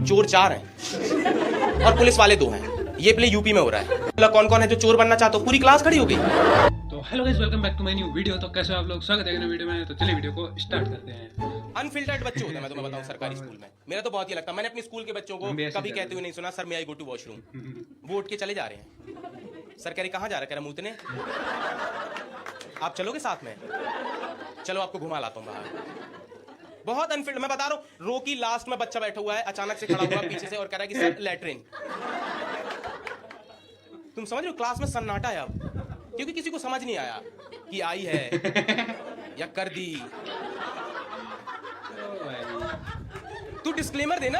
चोर 4 हैं और पुलिस वाले 2 हैं। ये प्ले यूपी में हो रहा है। कौन कौन है जो चोर बनना चाहते हो? पूरी क्लास खड़ी हो गई। तो hello guys, welcome back to my new video. तो कैसे हो आप लोग? स्वागत है नई वीडियो में। तो चलिए वीडियो को स्टार्ट करते हैं। अनफिल्टर्ड बच्चे होते हैं, मैं तुम्हें बताऊं सरकारी स्कूल में। मेरा तो बहुत ही लगता है। मैंने अपने स्कूल के बच्चों को कभी कहते हुए नहीं सुना सर मैं आई गो टू वॉशरूम। वो उठ के चले जा रहे हैं। सर कह रहे कहाँ जा रहा है? कह रहा मूतने। आप चलोगे साथ में? चलो आपको घुमा लाता हूँ बाहर। बहुत अनफिल्ड, मैं बता रहा हूँ। रो की लास्ट में बच्चा बैठा हुआ है, अचानक से खड़ा हुआ पीछे से और कह रहा है कि सर लैट्रिन। तुम समझ रहे हो? क्लास में सन्नाटा है अब, क्योंकि किसी को समझ नहीं आया कि आई है या कर दी। तू डिस्क्लेमर देना।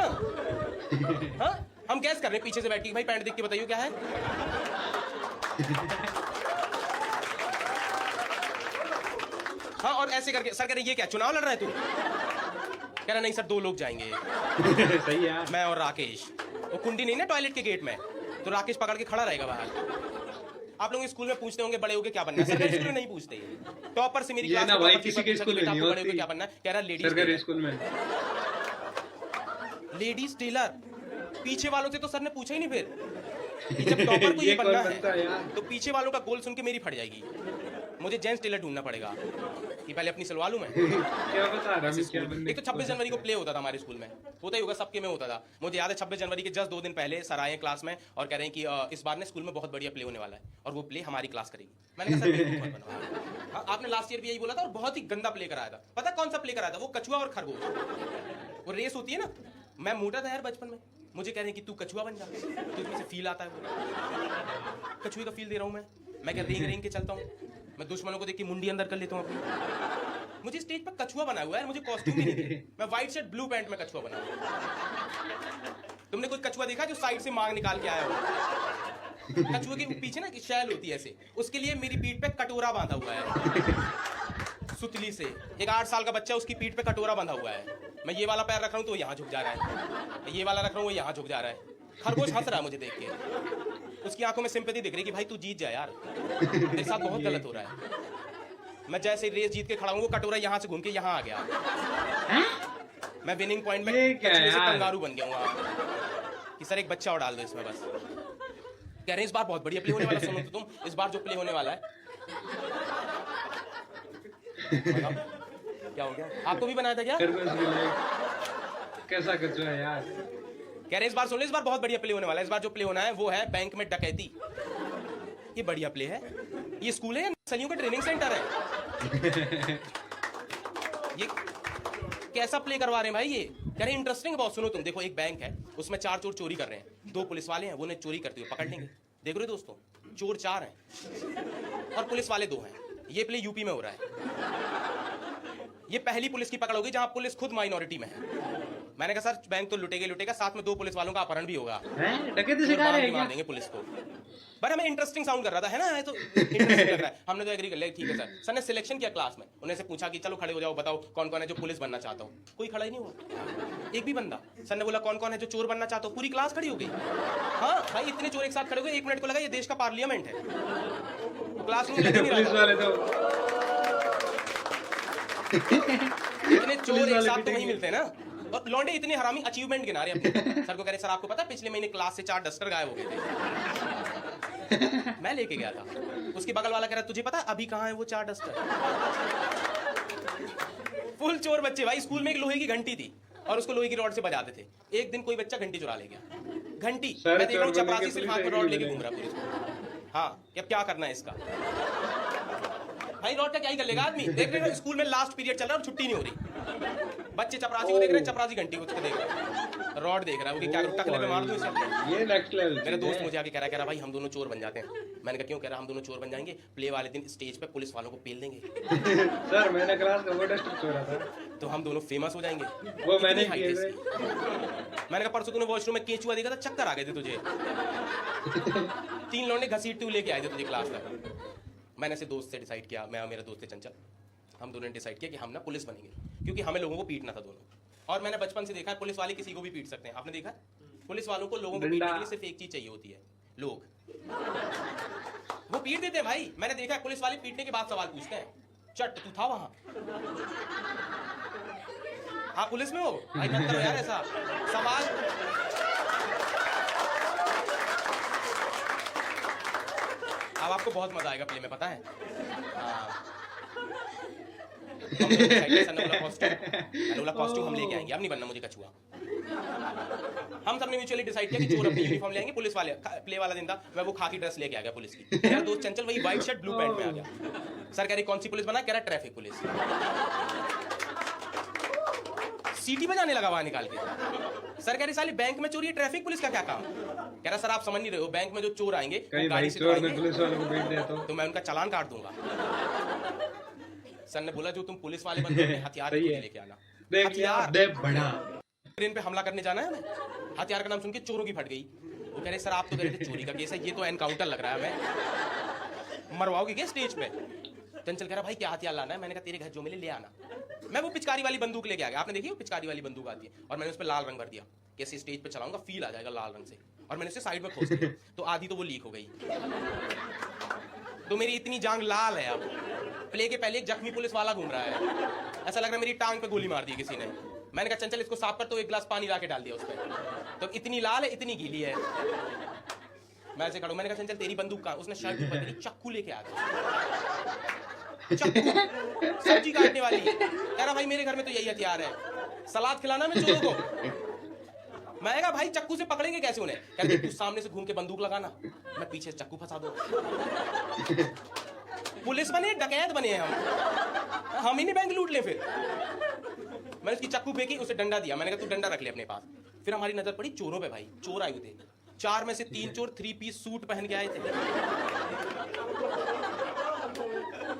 हाँ, हम गैस कर रहे हैं पीछे से बैठ के, भाई पैंट देख के बताइए क्या है। हाँ, और ऐसे करके सर कह रहे ये क्या चुनाव लड़ रहा है तू? कह रहा नहीं सर 2 लोग जाएंगे। सही है। मैं और राकेश। वो कुंडी नहीं ना टॉयलेट के गेट में, तो राकेश पकड़ के खड़ा रहेगा बाहर। आप लोग स्कूल में पूछते होंगे बड़े होके क्या बनना है? सरकारी स्कूल में नहीं पूछते। टॉपर से मेरी क्लास ना भाई, किसी के स्कूल में नहीं बड़े होके होती। क्या बनना है? कह रहा लेडीज सरकारी स्कूल में लेडीज टेलर। पीछे वालों से तो सर ने पूछा ही नहीं फिर कि जब टॉपर को ये बनना है तो पीछे वालों का गोल सुन के मेरी फट जाएगी। मुझे जेंट्स टेलर ढूंढना पड़ेगा कि पहले अपनी सिलवा लूं मैं। क्या बता रहा एक तो 26 जनवरी को प्ले होता था हमारे स्कूल में, होता ही होगा सबके में होता था। मुझे याद है 26 जनवरी के जस्ट 2 दिन पहले सर आए क्लास में और कह रहे हैं कि इस बार ने स्कूल में बहुत बढ़िया प्ले होने वाला है और वो प्ले हमारी क्लास करेगी। मैंने कहा सर प्ले मत बनवाओ। हाँ, आपने लास्ट ईयर भी यही बोला था और बहुत ही गंदा प्ले कराया था। पता कौन सा प्ले कराया था? वो कछुआ और खरगोश। वो रेस होती है ना। मैं मोटा था यार बचपन में, मुझे कह रहे हैं कि तू कछुआ बन जा, तुझमें से फील आता है। वो कछुए का फील दे रहा हूँ मैं क्या रेंग रेंग के चलता हूँ। मैं दुश्मनों को देख के मुंडी अंदर कर लेता हूँ अपनी। मुझे स्टेज पर कछुआ बना हुआ है, मुझे कॉस्ट्यूम भी नहीं थे। मैं व्हाइट शर्ट ब्लू पैंट में कछुआ बना हुआ। तुमने कोई कछुआ देखा जो साइड से मांग निकाल के आया हो? कछुए के पीछे ना शैल होती है ऐसे, उसके लिए मेरी पीठ पे कटोरा बांधा हुआ है सुतली से। एक 8 साल का बच्चा, उसकी पीठ पे कटोरा बंधा हुआ है। मैं ये वाला पैर रख रहा हूँ तो यहाँ झुक जा रहा है, ये वाला रख रहा हूँ वो यहाँ झुक जा रहा है। खरगोश हंस रहा है मुझे देख के, उसकी आंखों में सिंपैथी दिख रही कि भाई तू जीत जा यार, तेरे साथ बहुत गलत हो रहा है। मैं जैसे रेस जीत के खड़ा हूँ, वो कटोरा यहाँ से घूम के यहाँ आ गया। मैं विनिंग पॉइंट में कंगारू बन गया हूँ कि सर एक बच्चा और डाल दो इसमें बस। कह रहे हैं इस बार बहुत बढ़िया प्ले होने वाला है। सुनो तो तुम, इस बार जो प्ले होने वाला है क्या हो गया? आपको भी बनाया था क्या? कैसा कचरा है यार? कह रहे इस बार सुन लो, इस बार बहुत बढ़िया प्ले होने वाला है। इस बार जो प्ले होना है वो है बैंक में डकैती। ये बढ़िया प्ले है। ये स्कूल है या नक्सलियों का ट्रेनिंग सेंटर है? ये कैसा प्ले करवा रहे हैं भाई? ये कह रहे इंटरेस्टिंग बहुत। सुनो तुम, देखो एक बैंक है, उसमें 4 चोर चोरी कर रहे हैं। 2 पुलिस वाले हैं, वो उन्हें चोरी करते हुए पकड़ लेंगे। देख रहे हो दोस्तों, चोर 4 हैं और पुलिस वाले 2 हैं। ये प्ले यूपी में हो रहा है। ये पहली पुलिस की पकड़ होगी जहां पुलिस खुद माइनॉरिटी में है। मैंने कहा सर बैंक तो लुटेगा, साथ में 2 पुलिस वालों का अपहरण भी होगा। डकैती सिखा रहे हैं क्या? मार देंगे पुलिस को। पर हमें इंटरेस्टिंग साउंड कर रहा था, है ना? तो इंटरेस्टिंग लग रहा है। हमने तो एग्री कर लिया, ठीक है सर। सर ने सिलेक्शन किया क्लास में, उन्हें से पूछा कि चलो खड़े हो जाओ, बताओ कौन कौन है जो पुलिस बनना चाहता हूँ। कोई खड़ा ही नहीं हुआ, एक भी बंदा। सर ने बोला कौन कौन है जो चोर बनना चाहता हूँ। पूरी क्लास खड़ी हो गई। हाँ भाई, इतने चोर एक साथ खड़े हो गए, 1 मिनट को लगा ये देश का पार्लियामेंट है। क्लासरूम पुलिस वाले तो इतने चोर एक साथ तो नहीं मिलते ना। और लौंडे इतने हरामी अचीवमेंट गिना रहे अपने। सर को कह रहे सर आपको पता है पिछले महीने क्लास से 4 डस्टर गायब हो गए थे। मैं लेके गया था। उसके बगल वाला कह रहा तुझे पता अभी कहाँ है वो 4 डस्टर? फुल चोर बच्चे भाई। स्कूल में एक लोहे की घंटी थी और उसको लोहे की रॉड से बजाते थे। एक दिन कोई बच्चा घंटी चुरा ले गया। घंटी मैं देख रहा हूँ चपरासी सिर्फ हाथ में रॉड लेके घूम रहा है पूरे। हाँ, अब क्या करना है इसका? भाई रॉड का क्या ही कर लेगा आदमी? देख रहे हो स्कूल में लास्ट पीरियड चल रहा है और छुट्टी नहीं हो रही। बच्चे चपरासी को देख रहे हैं, चपरासी घंटी को देख रहे हैं, रॉड देख रहा है। वो क्या करूं, टकले पे मार दूं इसे? ये नेक्स्ट लेवल। मेरा दोस्त मुझे आके कह रहा भाई हम दोनों चोर बन जाते हैं। मैंने कहा क्यों? कह रहा हम दोनों चोर बन जाएंगे, प्ले वाले दिन स्टेज पे पुलिस वालों को पेल देंगे। सर मैंने क्लास में वो डस्टर चोरा था, तो हम दोनों फेमस हो जाएंगे। वो मैंने मैंने कहा परसों तूने वॉशरूम में केंचुआ देखा था, चक्कर आ गए थे तुझे। 3 लौंडे घसीटते हुए लेके आए थे तुझे क्लास तक। मैंने से दोस्त से डिसाइड किया, मैं और मेरा दोस्त चंचल, हम दोनों ने डिसाइड किया कि हम ना पुलिस बनेंगे, क्योंकि हमें लोगों को पीटना था दोनों। और मैंने बचपन से देखा है पुलिस वाले किसी को भी पीट सकते हैं। आपने देखा पुलिस वालों को लोगों को पीटने के लिए सिर्फ एक चीज चाहिए होती है, लोग। वो पीट देते हैं भाई। मैंने देखा है पुलिस वाले पीटने के बाद सवाल पूछते हैं, चट तू था वहां? हाँ पुलिस में हो भाई, मत करो यार ऐसा सवाल। आपको बहुत मजा आएगा प्ले में, पता है। हाँ। कॉस्ट्यूम हम लेके आएंगे, अब नहीं बनना मुझे कछुआ। हम सबने म्यूचुअली डिसाइड किया कि चोर अपनी यूनिफॉर्म ले आएंगे, पुलिस वाले प्ले वाला दिन था, मैं वो खाकी ड्रेस लेके आ गया पुलिस की। मेरा दोस्त चंचल वही व्हाइट शर्ट ब्लू पैंट में आ गया। सर कह रही कौन सी पुलिस बना, कह रहा ट्रैफिक पुलिस। सीटी बजाने लगा वहां निकाल के। सर कह रही साली बैंक में चोरी है, ट्रैफिक पुलिस का क्या काम। कह रहा सर आप समझ नहीं रहे हो, बैंक में जो चोर आएंगे गाड़ी से पुलिस वालों को बेच दिया तो मैं उनका चालान काट दूंगा। सर ने बोला जो तुम पुलिस वाले बनते हो हथियार लेके आना। हथियार बड़ा ट्रेन पे हमला करने जाना है हमें, हथियार का नाम सुन के चोरों की फट गई। वो कह रहे सर आप तो कह रहे थे चोरी का केस है, ये तो एनकाउंटर लग रहा है, हमें मरवाओगे क्या स्टेज पे। चंचल कह रहा भाई क्या हथियार लाना है, मैंने कहा तेरे घर जो मिले ले आना। मैं वो पिचकारी वाली बंदूक लेके आ गया, आपने देखी वो पिचकारी वाली बंदूक आती है, और मैंने उस पर लाल रंग भर दिया, कैसे स्टेज पे चलाऊंगा फील आ जाएगा लाल रंग से, और मैंने उसे साइड में खोस दिया, तो आधी तो वो लीक हो गई। तो मेरी इतनी जांग लाल है। अब प्ले के पहले एक जख्मी पुलिस वाला घूम रहा है, ऐसा लग रहा है मेरी टांग पे गोली मार दी किसी ने। मैंने कहा चंचल इसको साफ कर, तो एक गिलास पानी ला के डाल दिया उस पर, तो इतनी लाल है इतनी गीली है। मैं ऐसे खड़ा, मैंने कहा चंचल तेरी बंदूक कहाँ, उसने शर्ट ऊपर करी, चक्कू लेके आ गया, चक्कू सब्जी काटने वाली। कह रहा भाई मेरे घर में तो यही हथियार है, सलाद खिलाना मैं चोरों को। मैं कहा भाई चक्कू से पकड़ेंगे कैसे उन्हें। कहते तू सामने से घूम के बंदूक लगाना, मैं पीछे से चक्कू फंसा दो। पुलिस बने डकैत बने हम ही नहीं बैंक लूट ले। फिर मैंने उसकी चक्कू फेंकी, उसे डंडा दिया, मैंने कहा तू डंडा रख ले अपने पास। फिर हमारी नजर पड़ी चोरों पे, भाई चोर आए थे, 4 में से 3 चोर 3 पीस सूट पहन के आए थे।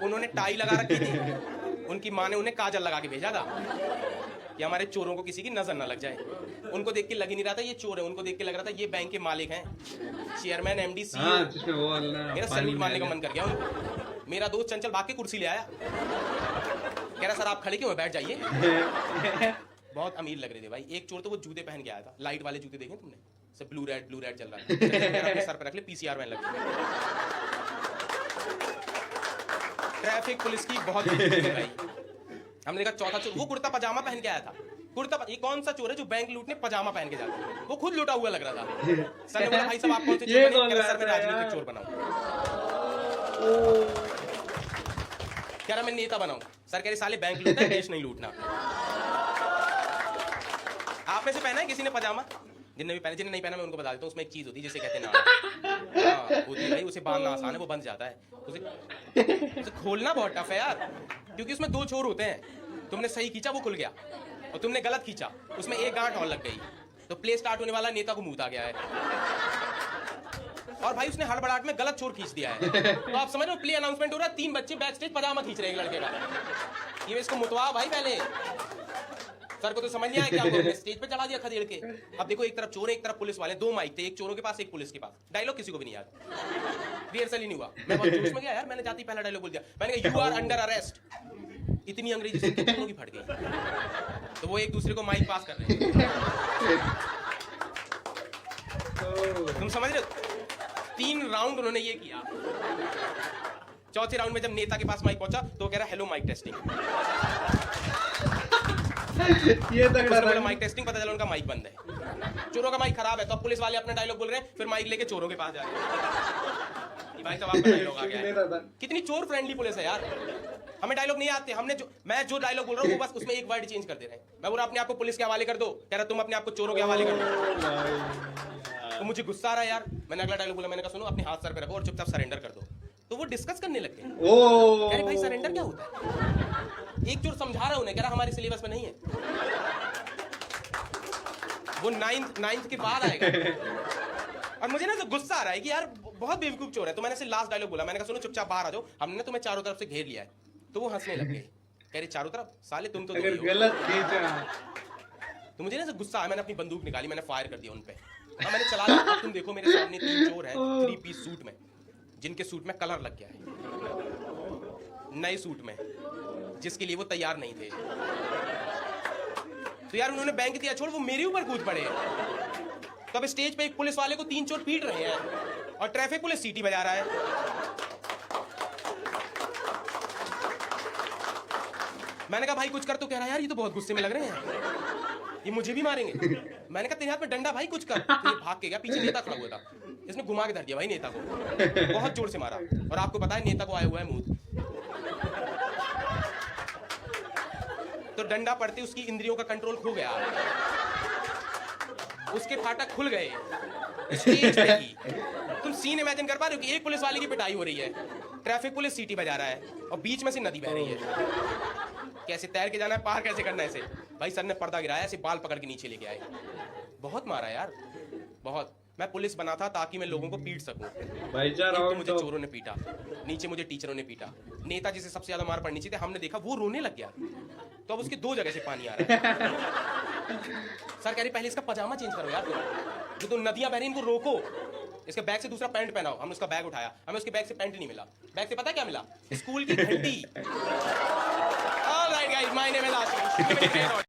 उन्होंने टाई लगा रखी थी, उनकी माँ ने उन्हें काजल लगा के भेजा था कि हमारे चोरों को किसी की नजर ना लग जाए। उनको देख के लग ही नहीं रहा था ये चोर है, उनको देख के लग रहा था ये बैंक के मालिक हैं, चेयरमैन एमडी सीईओ। मेरा सैल्यूट मारने का मन कर गया उनको। मेरा दोस्त चंचल भाग के कुर्सी ले आया, कह रहा सर आप खड़े क्यों हैं, बैठ जाइए। बहुत अमीर लग रहे थे भाई। एक चोर तो वो जूते पहन के आया था, लाइट वाले जूते देखे तुमने, सब ब्लू रेड चल रहा है, सर पे रख ले पीसीआर में लग। ट्रैफिक पुलिस की बहुत भाई। हमने देखा चौथा चोर वो कुर्ता पजामा पहन के आया था। ये कौन सा चोर है जो बैंक लूटने पजामा पहन के जाता है, वो खुद लूटा हुआ लग रहा था। सर ने बोला भाई साहब आप कौन से चोर बने, सर मैं राजनीतिक चोर बनाऊं, कह रहा मैं नेता बनाऊं। सर कह रहे साले बैंक लूटना है, देश नहीं लूटना। आप में से पहना है किसी ने पजामा? जिन्हें भी पहना, जिन्हें नहीं पहना मैं उनको बता देता हूँ, उसमें एक चीज होती है जिसे कहते हैं नाड़ा। हाँ होती है भाई, उसे बांधना आसान है, वो बंध जाता है, उसे खोलना बहुत टफ है यार, क्योंकि उसमें 2 छोर होते हैं। तुमने सही खींचा वो खुल गया, और तुमने गलत खींचा उसमें एक गांठ और लग गई, तो प्ले स्टार्ट होने वाला नेता को मुंह आ गया है। और भाई उसने हड़बड़ाहट में गलत छोर खींच दिया है, तो आप समझ रहे हो प्ले अनाउंसमेंट हो रहा है, 3 बच्चे बैक स्टेज पजामा खींच रहे हैं एक लड़के का। ये इसको मुतवा भाई पहले, सर को तो समझ नहीं आया क्या हुआ, स्टेज पे चढ़ा दिया खदेड़ के। अब देखो एक तरफ चोर है एक तरफ पुलिस वाले, 2 माइक थे, एक चोरों के पास एक पुलिस के पास। डायलॉग किसी को भी नहीं याद, रिहर्सल ही नहीं हुआ। मैं बहुत जोश में गया यार, मैंने जाती पहला डायलॉग बोल दिया, मैंने कहा यू आर अंडर अरेस्ट। इतनी अंग्रेजी सुन के चोरों की फट गई, तो वो एक दूसरे को माइक पास कर रहे हैं। तुम समझ रहे हो, 3 राउंड उन्होंने ये किया। चौथे राउंड में जब नेता के पास माइक पहुंचा तो कह रहा हेलो माइक टेस्टिंग। ये तक माइक टेस्टिंग, पता चला उनका माइक बंद है, चोरों का माइक खराब है। तो अब पुलिस वाले अपना डायलॉग बोल रहे हैं, फिर माइक लेके चोरों के पास जा रहे हैं। भाई साहब आपका डायलॉग आ गया है। कितनी चोर फ्रेंडली पुलिस है यार, हमें डायलॉग नहीं आते, मैं जो डायलॉग बोल रहा हूँ वो बस उसमें एक वर्ड चेंज कर दे रहे हैं। मैं बोल रहा अपने आप को पुलिस के हवाले कर दो, कह रहा तुम अपने आप को चोरों के हवाले कर दो। तो मुझे गुस्सा आ रहा है यार, मैंने अगला डायलॉग बोला, मैंने कहा सुनो अपने हाथ सर पे रखो और चुपचाप सरेंडर कर दो। तो वो डिस्कस करने लग गए, कह रहे भाई सरेंडर क्या होता है। एक चोर समझा रहा उन्हें, कह रहा हमारे सिलेबस में नहीं है, वो 9th के बाद आएगा। और मुझे ना तो गुस्सा आ रहा है कि यार बहुत बेवकूफ चोर है। तो मैंने लास्ट डायलॉग बोला, मैंने कहा सुनो चुपचाप बाहर आ जाओ, हमने तुम्हें चारों तरफ से घेर लिया है। तो वो हंसने लग गए, कह रहे चारों तरफ, साले तुम तो गलत खींचा। तो मुझे ना गुस्सा आया, मैंने अपनी बंदूक निकाली, मैंने फायर कर दिया उन पे। मैंने चला दिया। तुम देखो मेरे सामने 3 चोर हैं 3 पीस सूट में, जिनके सूट में कलर लग गया है, नए सूट में, जिसके लिए वो तैयार नहीं थे। तो यार उन्होंने बैंक दिया छोड़, वो मेरे ऊपर कूद पड़े। तो अब स्टेज पे एक पुलिस वाले को 3 चोर पीट रहे हैं और ट्रैफिक पुलिस सीटी बजा रहा है। मैंने कहा भाई कुछ कर, तो कह रहा है यार ये तो बहुत गुस्से में लग रहे हैं, ये मुझे भी मारेंगे। मैंने कहा तेरे हाथ में डंडा भाई, कुछ कर। तो ये भाग के गया, पीछे नेता खड़ा हुआ था, इसने घुमा के धर दिया भाई नेता को, बहुत जोर से मारा। और आपको पता है नेता को आया हुआ है मूत, तो डंडा पड़ते उसकी इंद्रियों का कंट्रोल खो गया, उसके फाटक खुल गए। स्टेज पे ही तुम सीन इमेजिन कर पा रहे हो कि एक पुलिस वाले की पिटाई हो रही है, ट्रैफिक पुलिस सीटी बजा रहा है और बीच में से नदी बह रही है, कैसे तैर के जाना है, पार कैसे करना है इसे। भाई सर ने पर्दा गिराया, ऐसे बाल पकड़ के नीचे लेके आए, बहुत मारा यार, बहुत। मैं पुलिस बना था ताकि मैं लोगों को पीट सकूं। तो मुझे चोरों ने पीटा, नीचे मुझे टीचरों ने पीटा, नेता जिसे सबसे ज्यादा मार पड़नी चाहिए हमने देखा, वो रोने लग गया, तो अब उसके 2 जगह से पानी आ रहा है। सर कह रही पहले इसका पजामा चेंज करो यार, जो तो नदियां बह रही इनको रोको, इसके बैग से दूसरा पैंट पहनाओ। हमने उसका बैग उठाया, हमें उसके बैग से पैंट नहीं मिला, बैग से पता क्या मिला, स्कूल की घंटी। Alright guys, my name is Ashish.